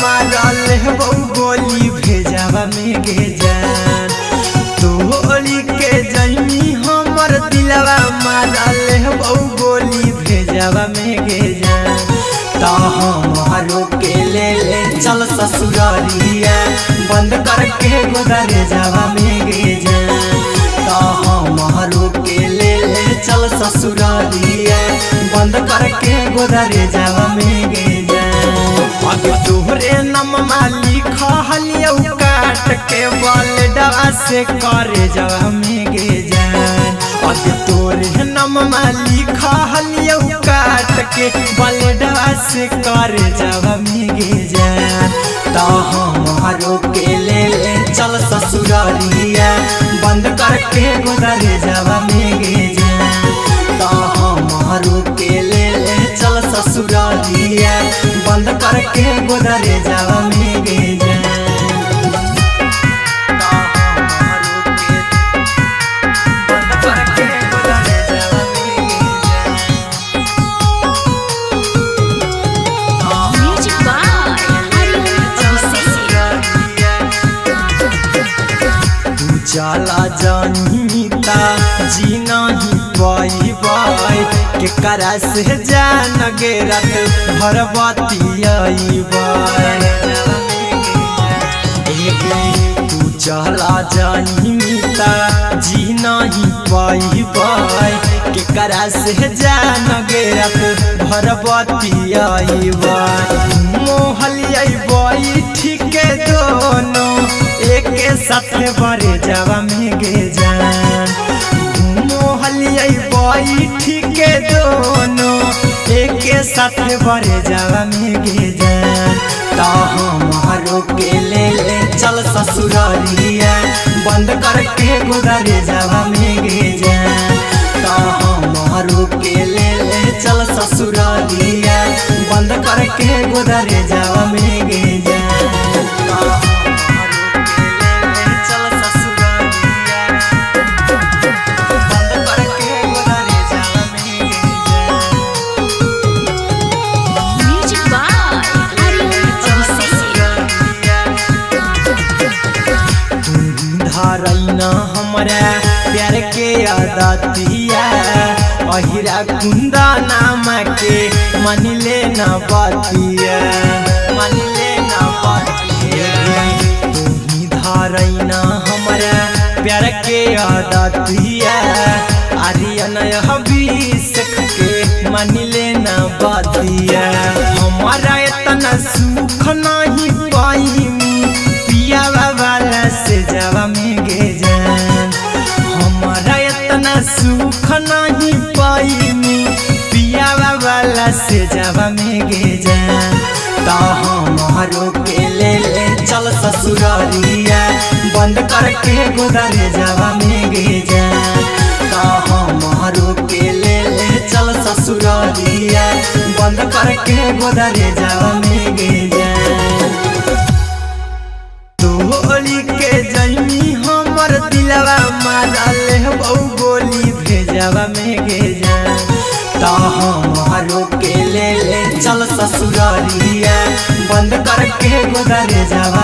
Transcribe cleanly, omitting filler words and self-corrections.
मारल बहु गोली भेजावा में गे जान तोड़ी के जैमी हमर दिलवा मारल बहु गोली भेजावा में गे जान ता हमारो के ले चल ससुरारिया बंद करके गोदरे जावा में गे जान ता हमारो के ले चल ससुरारिया बंद करके गोदरे जावा में गे जान आगे तोहरे नम माली खहलियो काट के बलडा से करे जावा में गे जान आगे तोहरे नम माली खहलियो काट के बलडा से करे जावा में गे जान ता हमारो के ले चल ससुरारिया बंद करके गोदरे जावा में गे जान ता हमारो के ले चल ससुरारिया बंद करके गोदरे जावा में गे जान चला जानीता जी नहीं पाई बाई के करा से जान गे रात भर बतियाई तू चला जानीता जी नहीं पाई बाई के करा से जान गे रात भर बतियाई मोहलिया बाई ठीक दोनों एक साथ बरे जावा में गे जान मोहलिया बाई ठीक दोनों एक साथ बरे जावा में गे जान ता हमारो के ले चल ससुरारिया बंद करके गोदरे जावा में गे जान ता हमारो के ले चल ससुरारिया बंद करके गोदरे जावा में गे जान धारैना हमारा प्यार के आदतिया अहिरा कुंदा नाम के मन लेना बातिया तुम्ही धारैना हमारा प्यार के आदतिया आर्यन हबीस के मन लेना बातिया हमारा इतना सुख नहीं पाई पिया वाला से जावा में गे जान हमारा इतना सुख नहीं पाई पिया वाला से जावा में गे जान ता हमारो के ले चल ससुरारिया बंद करके गोदरे जावा में गे जान ता हमारो के ले चल ससुरारिया बंद करके गोदरे जावा में गे जान तोड़ी के जैमी हमर दिलवा मारल बहु गोली भेजावा में गे जान ता हमारो के ले चल ससुरारिया बंद करके गोदरे जावा